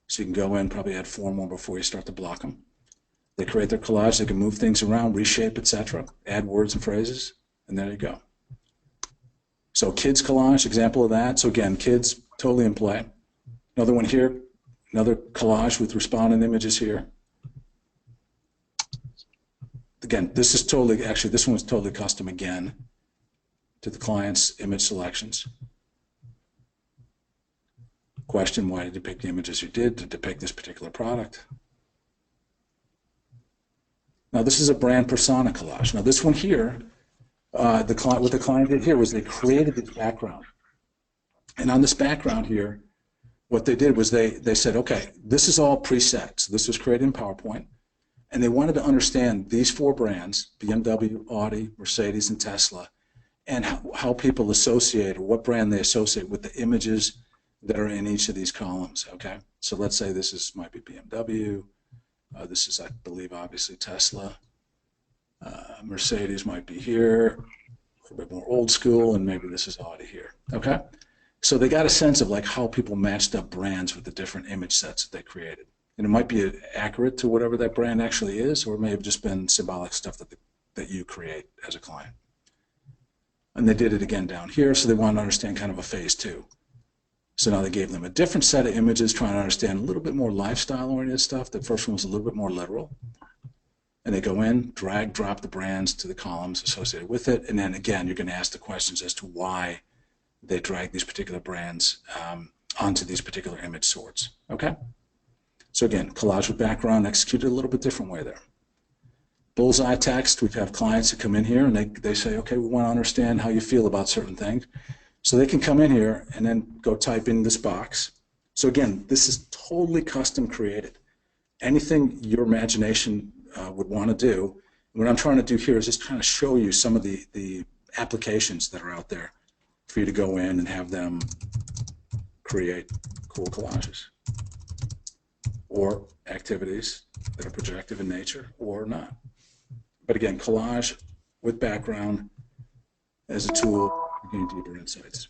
Speaker 1: So you can go in, probably add 4 more before you start to block them. They create their collage. They can move things around, reshape, etc., add words and phrases, and there you go. So kids collage, example of that. So again, kids totally in play. Another one here, another collage with respondent images here. Again, this is totally, actually this one was totally custom again to the client's image selections. Question, why did you pick the images you did to depict this particular product? Now this is a brand persona collage. Now this one here, what the client did here was they created this background. And on this background here, what they did was they said, okay, this is all preset. So this was created in PowerPoint. And they wanted to understand these 4 brands, BMW, Audi, Mercedes, and Tesla, and how people associate, or what brand they associate with the images that are in each of these columns, okay? So let's say this might be BMW. This is, I believe, obviously Tesla. Mercedes might be here, a little bit more old school, and maybe this is Audi here, okay? So they got a sense of like how people matched up brands with the different image sets that they created. And it might be accurate to whatever that brand actually is, or it may have just been symbolic stuff that you create as a client. And they did it again down here, so they wanted to understand kind of a phase 2. So now they gave them a different set of images, trying to understand a little bit more lifestyle-oriented stuff. The first one was a little bit more literal. And they go in, drag, drop the brands to the columns associated with it, and then again, you're going to ask the questions as to why they drag these particular brands onto these particular image sorts. Okay? So again, collage with background executed a little bit different way there. Bullseye text, we have clients that come in here and they say, okay, we want to understand how you feel about certain things. So they can come in here and then go type in this box. So again, this is totally custom created. Anything your imagination would want to do. What I'm trying to do here is just kind of show you some of the applications that are out there for you to go in and have them create cool collages or activities that are projective in nature or not. But again, collage with background as a tool to gain deeper insights.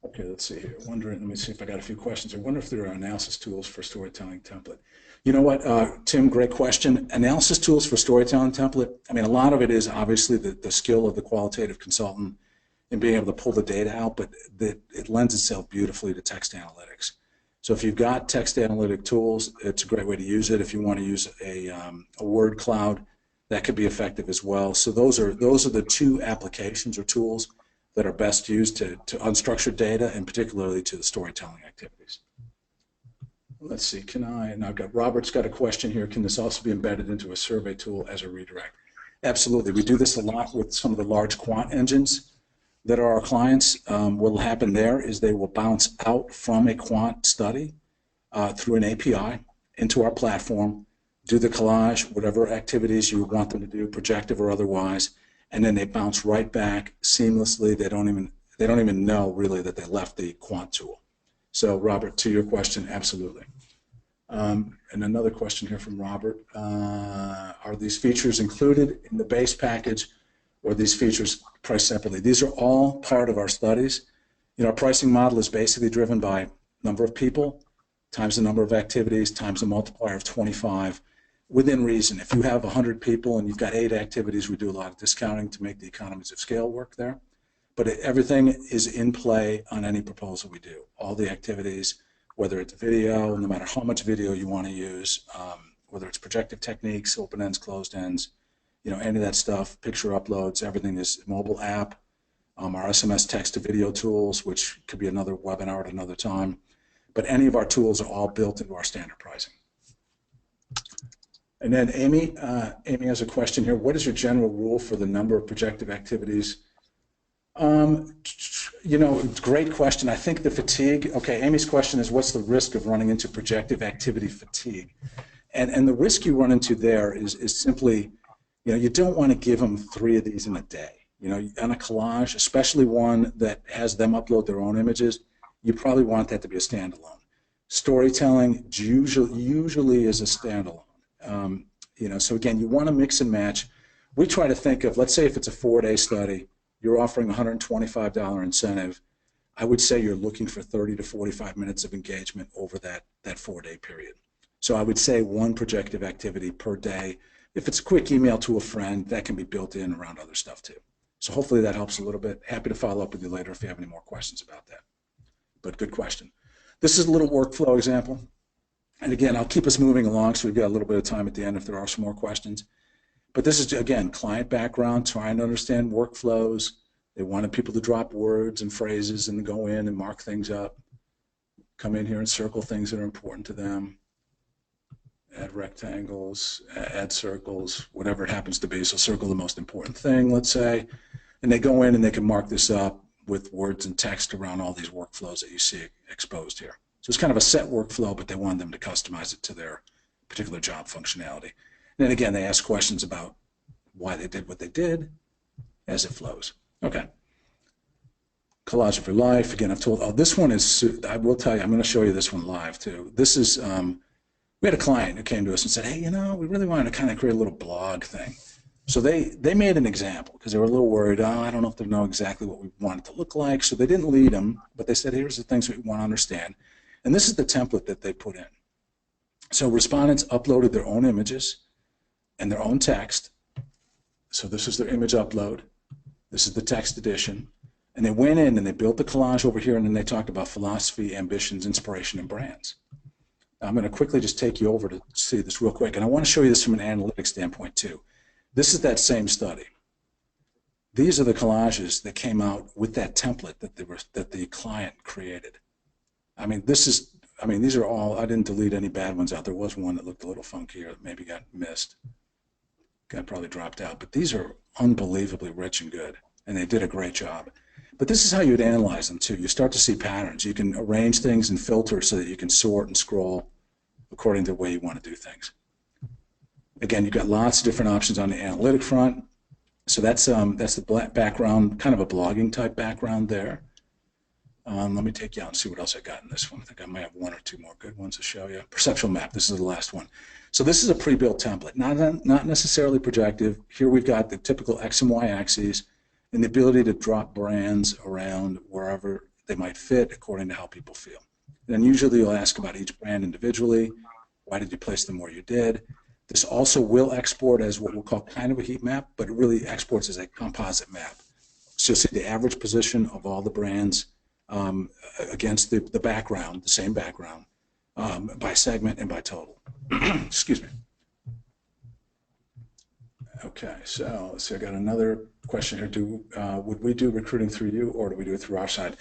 Speaker 1: Okay, let's see here. Wondering, let me see if I got a few questions. I wonder if there are analysis tools for storytelling template. You know what, Tim, great question. Analysis tools for storytelling template, I mean, a lot of it is obviously the skill of the qualitative consultant in being able to pull the data out, but it lends itself beautifully to text analytics. So if you've got text analytic tools, it's a great way to use it. If you want to use a word cloud, that could be effective as well. So those are the two applications or tools that are best used to unstructured data and particularly to the storytelling activities. Let's see, and I've got, Robert's got a question here, can this also be embedded into a survey tool as a redirect? Absolutely, we do this a lot with some of the large quant engines that are our clients. What will happen there is they will bounce out from a quant study through an API into our platform, do the collage, whatever activities you want them to do, projective or otherwise, and then they bounce right back seamlessly. They don't even know really that they left the quant tool. So Robert, to your question, absolutely. And another question here from Robert, are these features included in the base package or these features priced separately? These are all part of our studies. You know, our pricing model is basically driven by number of people times the number of activities times a multiplier of 25 within reason. If you have 100 people and you've got 8 activities, we do a lot of discounting to make the economies of scale work there. But everything is in play on any proposal we do. All the activities, whether it's video, no matter how much video you want to use, whether it's projective techniques, open ends, closed ends, you know, any of that stuff, picture uploads, everything is mobile app, our SMS text to video tools, which could be another webinar at another time. But any of our tools are all built into our standard pricing. And then Amy has a question here. What is your general rule for the number of projective activities? You know, great question. I think the fatigue, okay, Amy's question is what's the risk of running into projective activity fatigue? And the risk you run into there is simply, you know, you don't want to give them 3 of these in a day. You know, on a collage, especially one that has them upload their own images, you probably want that to be a standalone. Storytelling usually is a standalone. You know, so again, you want to mix and match. We try to think of, let's say if it's a 4-day study, you're offering a $125 incentive. I would say you're looking for 30 to 45 minutes of engagement over that 4-day period. So I would say 1 projective activity per day. If it's a quick email to a friend, that can be built in around other stuff too. So hopefully that helps a little bit. Happy to follow up with you later if you have any more questions about that. But good question. This is a little workflow example. And again, I'll keep us moving along so we've got a little bit of time at the end if there are some more questions. But this is, again, client background, trying to understand workflows. They wanted people to drop words and phrases and go in and mark things up, come in here and circle things that are important to them, add rectangles, add circles, whatever it happens to be. So circle the most important thing, let's say, and they go in and they can mark this up with words and text around all these workflows that you see exposed here. So it's kind of a set workflow, but they wanted them to customize it to their particular job functionality. And then again, they ask questions about why they did what they did as it flows. Okay. Collage of your life. Again, I've told, oh, this one is, I will tell you, I'm going to show you this one live too. This is, we had a client who came to us and said, hey, you know, we really wanted to kind of create a little blog thing. So they made an example because they were a little worried, oh, I don't know if they know exactly what we want it to look like. So they didn't lead them, but they said, here's the things we want to understand. And this is the template that they put in. So respondents uploaded their own images and their own text. So this is their image upload. This is the text edition. And they went in and they built the collage over here, and then they talked about philosophy, ambitions, inspiration, and brands. Now, I'm going to quickly just take you over to see this real quick. And I want to show you this from an analytics standpoint too. This is that same study. These are the collages that came out with that template that the client created. I mean, these are all, I didn't delete any bad ones out. There was one that looked a little funkier that maybe got missed. Got probably dropped out. But these are unbelievably rich and good, and they did a great job. But this is how you'd analyze them, too. You start to see patterns. You can arrange things and filter so that you can sort and scroll according to the way you want to do things. Again, you've got lots of different options on the analytic front. So that's the background, kind of a blogging type background there. Let me take you out and see what else I got in this one. I think I might have one or two more good ones to show you. Perceptual Map, this is the last one. So this is a pre-built template, not necessarily projective. Here we've got the typical X and Y axes and the ability to drop brands around wherever they might fit according to how people feel. And then usually you'll ask about each brand individually. Why did you place them where you did? This also will export as what we'll call kind of a heat map, but it really exports as a composite map. So you'll see the average position of all the brands against the background, the same background, by segment and by total. Excuse me. Okay, so let's see, I got another question here. Would we do recruiting through you, or do we do it through our side?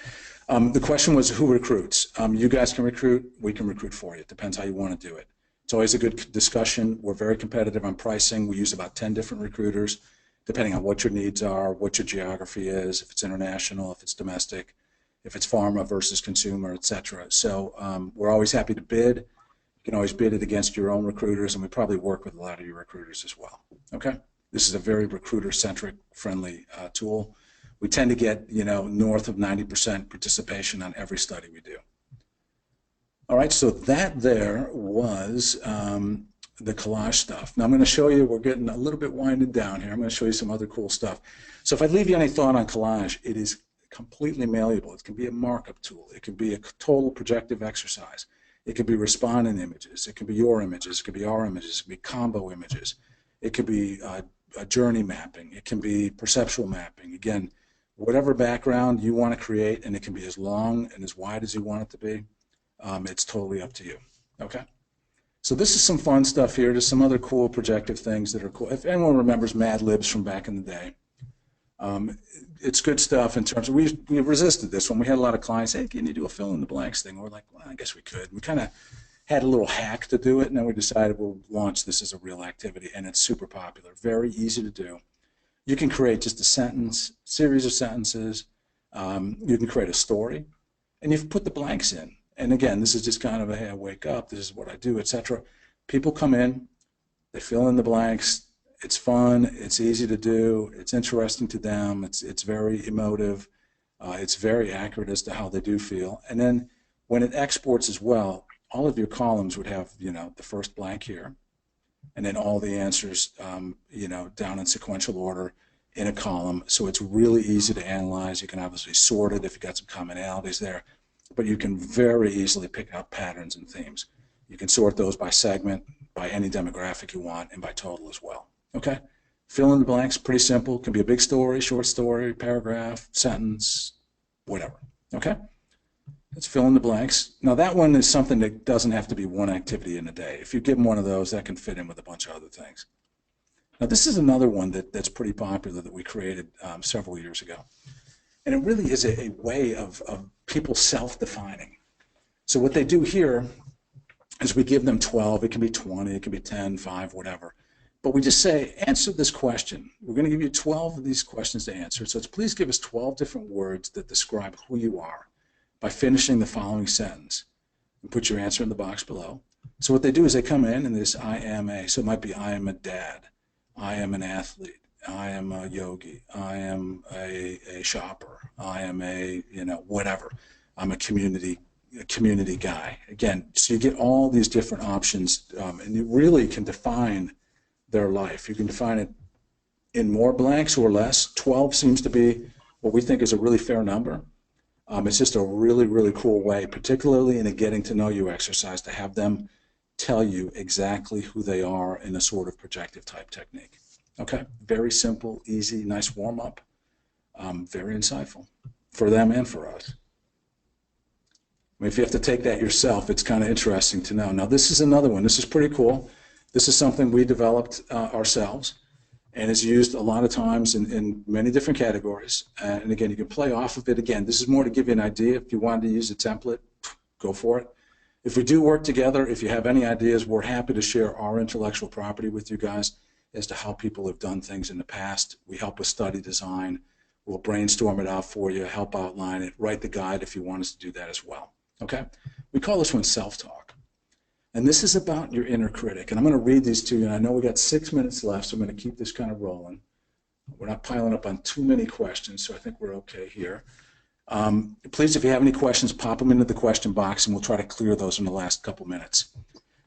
Speaker 1: The question was who recruits. You guys can recruit, we can recruit for you. It depends how you want to do it. It's always a good discussion. We're very competitive on pricing. We use about 10 different recruiters, depending on what your needs are, what your geography is, if it's international, if it's domestic, if it's pharma versus consumer, et cetera. So we're always happy to bid. You can always bid it against your own recruiters, and we probably work with a lot of your recruiters as well. Okay? This is a very recruiter-centric, friendly tool. We tend to get, north of 90% participation on every study we do. All right, so that there was the collage stuff. Now I'm going to show you, we're getting a little bit winded down here. I'm going to show you some other cool stuff. So if I leave you any thought on collage, it is completely malleable. It can be a markup tool. It can be a total projective exercise. It could be responding images. It could be your images. It could be our images. It could be combo images. It could be a journey mapping. It can be perceptual mapping. Again, whatever background you want to create, and it can be as long and as wide as you want it to be. It's totally up to you. Okay? So this is some fun stuff here. There's some other cool projective things that are cool. If anyone remembers Mad Libs from back in the day, it's good stuff in terms of, we resisted this one. We had a lot of clients, hey, can you do a fill in the blanks thing? We're like, well, I guess we could. We kind of had a little hack to do it, and then we decided we'll launch this as a real activity, and it's super popular. Very easy to do. You can create just a sentence, series of sentences. You can create a story, and you've put the blanks in. And again, this is just kind of a, hey, I wake up, this is what I do, etc. People come in, they fill in the blanks. It's fun, it's easy to do, it's interesting to them, it's very emotive, it's very accurate as to how they do feel. And then when it exports as well, all of your columns would have, the first blank here, and then all the answers, down in sequential order in a column. So it's really easy to analyze. You can obviously sort it if you've got some commonalities there, but you can very easily pick out patterns and themes. You can sort those by segment, by any demographic you want, and by total as well. Okay? Fill in the blanks, pretty simple. It can be a big story, short story, paragraph, sentence, whatever. Okay? Let's fill in the blanks. Now that one is something that doesn't have to be one activity in a day. If you give them one of those, that can fit in with a bunch of other things. Now this is another one that's pretty popular that we created several years ago. And it really is a way of people self-defining. So what they do here is we give them 12, it can be 20, it can be 10, 5, whatever. But we just say, answer this question. We're going to give you 12 of these questions to answer. So it's please give us 12 different words that describe who you are by finishing the following sentence. And put your answer in the box below. So what they do is they come in and this I am a, so it might be I am a dad, I am an athlete, I am a yogi, I am a shopper, I am a, whatever. I'm a community guy. Again, so you get all these different options, and you really can define their life. You can define it in more blanks or less. 12 seems to be what we think is a really fair number. It's just a really, really cool way, particularly in a getting to know you exercise, to have them tell you exactly who they are in a sort of projective type technique. Okay, very simple, easy, nice warm up, very insightful for them and for us. I mean, if you have to take that yourself, it's kind of interesting to know. Now this is another one. This is pretty cool. This is something we developed ourselves, and is used a lot of times in many different categories. And again, you can play off of it. Again, this is more to give you an idea. If you wanted to use a template, go for it. If we do work together, if you have any ideas, we're happy to share our intellectual property with you guys as to how people have done things in the past. We help with study design. We'll brainstorm it out for you, help outline it, write the guide if you want us to do that as well. Okay? We call this one self-talk. And this is about your inner critic. And I'm going to read these to you. And I know we got 6 minutes left, so I'm going to keep this kind of rolling. We're not piling up on too many questions, so I think we're okay here. Please, if you have any questions, pop them into the question box, and we'll try to clear those in the last couple minutes.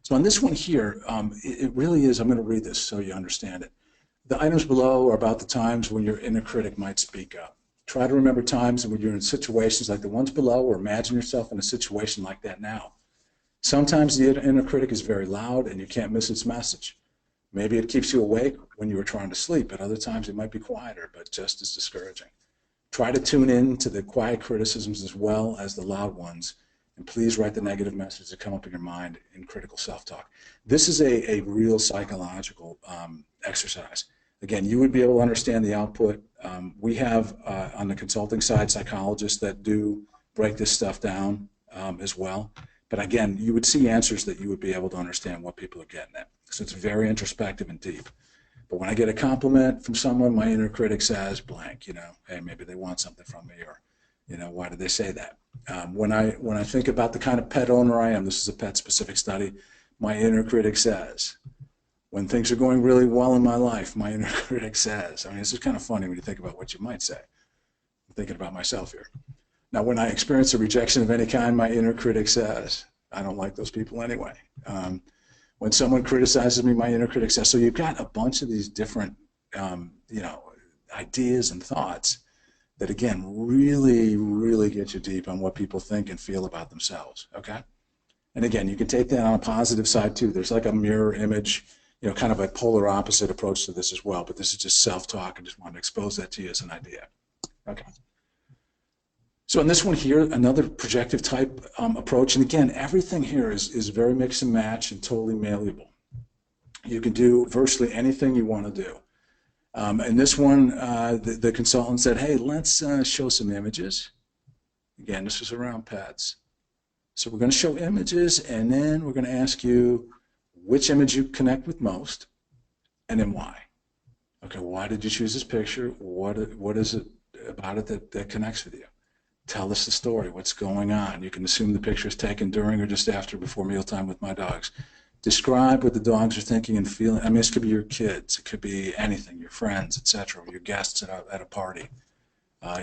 Speaker 1: So on this one here, it really is, I'm going to read this so you understand it. The items below are about the times when your inner critic might speak up. Try to remember times when you're in situations like the ones below, or imagine yourself in a situation like that now. Sometimes the inner critic is very loud and you can't miss its message. Maybe it keeps you awake when you were trying to sleep. At other times it might be quieter, but just as discouraging. Try to tune in to the quiet criticisms as well as the loud ones. And please write the negative messages that come up in your mind in critical self-talk. This is a real psychological exercise. Again, you would be able to understand the output. We have, on the consulting side, psychologists that do break this stuff down as well. But again, you would see answers that you would be able to understand what people are getting at. So it's very introspective and deep. But when I get a compliment from someone, my inner critic says blank, hey, maybe they want something from me, or, why did they say that? When I think about the kind of pet owner I am, this is a pet-specific study, my inner critic says. When things are going really well in my life, my inner critic says. I mean, this is kind of funny when you think about what you might say. I'm thinking about myself here. Now, when I experience a rejection of any kind, my inner critic says, I don't like those people anyway. When someone criticizes me, my inner critic says. So you've got a bunch of these different, ideas and thoughts that, again, really, really get you deep on what people think and feel about themselves, okay? And again, you can take that on a positive side too. There's like a mirror image, kind of a polar opposite approach to this as well, but this is just self-talk. I just wanted to expose that to you as an idea. Okay. So in this one here, another projective type approach, and again, everything here is very mix and match and totally malleable. You can do virtually anything you want to do. In this one, the consultant said, hey, let's show some images. Again, this was around pets. So we're going to show images, and then we're going to ask you which image you connect with most, and then why. Okay, why did you choose this picture? What is it about it that connects with you? Tell us the story. What's going on? You can assume the picture is taken during or just after, before mealtime with my dogs. Describe what the dogs are thinking and feeling. I mean, this could be your kids. It could be anything, your friends, etc., your guests at a party.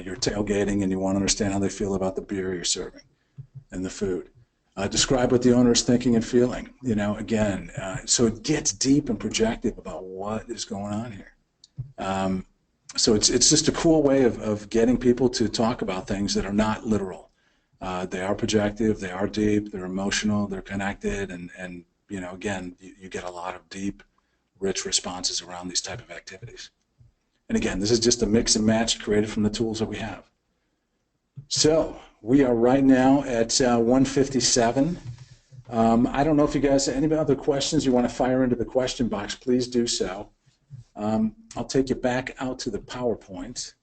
Speaker 1: You're tailgating and you want to understand how they feel about the beer you're serving and the food. Describe what the owner is thinking and feeling. Again, so it gets deep and projective about what is going on here. So it's just a cool way of getting people to talk about things that are not literal. They are projective, they are deep, they're emotional, they're connected, and again, you get a lot of deep, rich responses around these type of activities. And again, this is just a mix and match created from the tools that we have. So we are right now at 1:57. I don't know if you guys have any other questions you want to fire into the question box, please do so. I'll take you back out to the PowerPoint,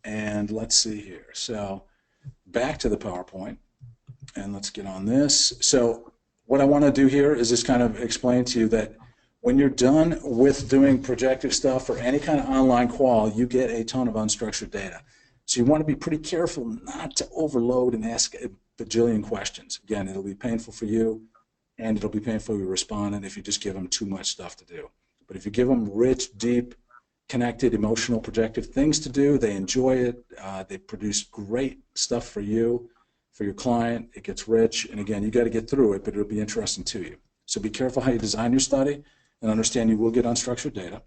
Speaker 1: and let's see here. So back to the PowerPoint, and let's get on this. So what I want to do here is just kind of explain to you that when you're done with doing projective stuff or any kind of online qual, you get a ton of unstructured data. So you want to be pretty careful not to overload and ask a bajillion questions. Again, it'll be painful for you, and it'll be painful for your respondent if you just give them too much stuff to do. But if you give them rich, deep, connected, emotional, projective things to do, they enjoy it. They produce great stuff for you, for your client. It gets rich. And again, you got to get through it, but it'll be interesting to you. So be careful how you design your study, and understand you will get unstructured data.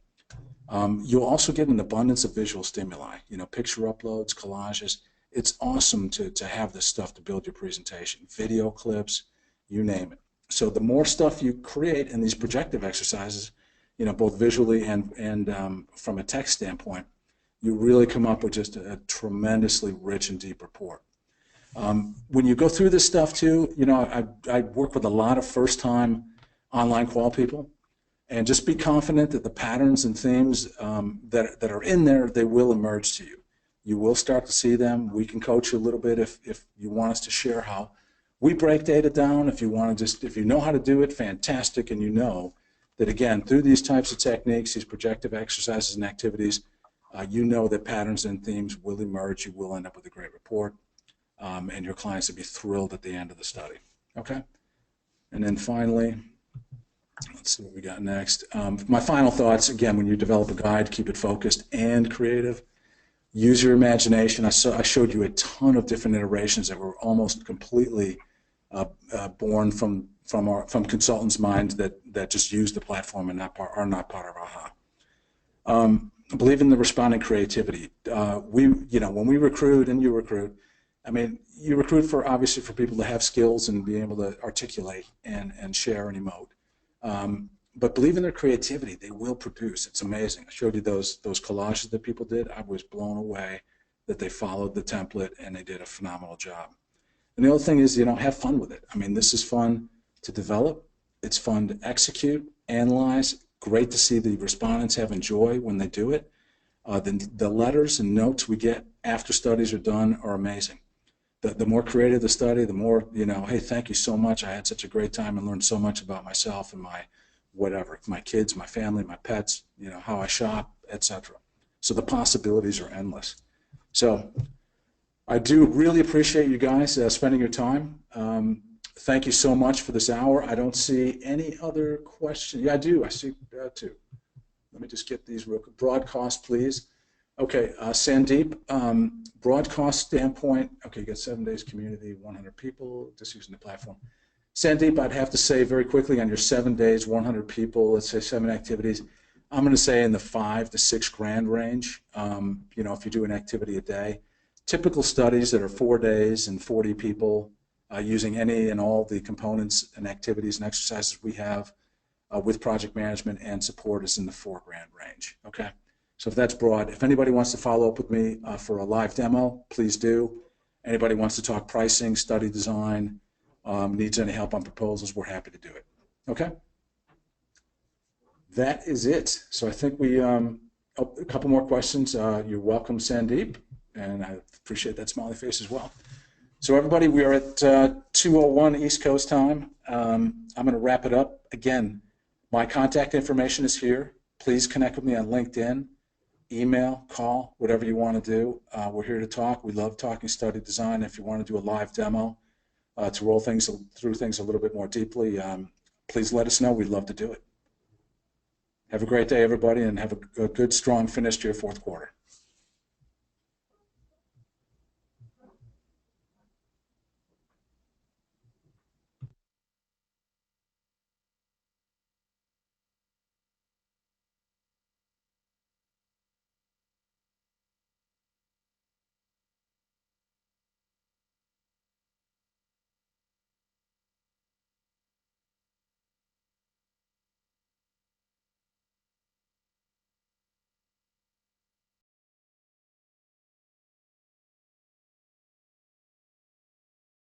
Speaker 1: You'll also get an abundance of visual stimuli, picture uploads, collages. It's awesome to have this stuff to build your presentation. Video clips, you name it. So the more stuff you create in these projective exercises, both visually and from a text standpoint, you really come up with just a tremendously rich and deep report. When you go through this stuff too, I work with a lot of first-time online qual people. And just be confident that the patterns and themes that are in there, they will emerge to you. You will start to see them. We can coach you a little bit if you want us to share how we break data down. If you want to if you know how to do it, fantastic. And you know that, again, through these types of techniques, these projective exercises and activities, you know that patterns and themes will emerge. You will end up with a great report, and your clients will be thrilled at the end of the study. Okay? And then finally, let's see what we got next. My final thoughts, again, when you develop a guide, keep it focused and creative. Use your imagination. I showed you a ton of different iterations that were almost completely born from consultants' minds that just use the platform and are not part of AHA. Believe in the respondent creativity. When we recruit and you recruit, I mean, you recruit obviously for people to have skills and be able to articulate and share and emote. But believe in their creativity. They will produce. It's amazing. I showed you those collages that people did. I was blown away that they followed the template and they did a phenomenal job. And the other thing is, have fun with it. I mean, this is fun to develop. It's fun to execute, analyze. Great to see the respondents having joy when they do it. The letters and notes we get after studies are done are amazing. The more creative the study, the more, hey, thank you so much. I had such a great time and learned so much about myself and my kids, my family, my pets, how I shop, etc. So the possibilities are endless. So I do really appreciate you guys spending your time. Thank you so much for this hour. I don't see any other questions. Yeah, I do. I see two. Let me just get these real quick. Broad cost, please. Okay, Sandeep, broad cost standpoint. Okay, you got 7 days community, 100 people, just using the platform. Sandeep, I'd have to say very quickly on your 7 days, 100 people, let's say 7 activities, I'm going to say in the $5 to $6 grand range, if you do an activity a day. Typical studies that are 4 days and 40 people using any and all the components and activities and exercises we have with project management and support is in the $4 grand range, okay? So if that's broad, if anybody wants to follow up with me for a live demo, please do. Anybody wants to talk pricing, study design, needs any help on proposals, we're happy to do it. Okay? That is it. So I think we, a couple more questions. You're welcome, Sandeep, and I appreciate that smiley face as well. So everybody, we are at 2:01 East Coast time. I'm going to wrap it up. Again, my contact information is here. Please connect with me on LinkedIn, email, call, whatever you want to do. We're here to talk. We love talking study design. If you want to do a live demo, to roll through things a little bit more deeply, please let us know. We'd love to do it. Have a great day, everybody, and have a good, strong finish to your fourth quarter.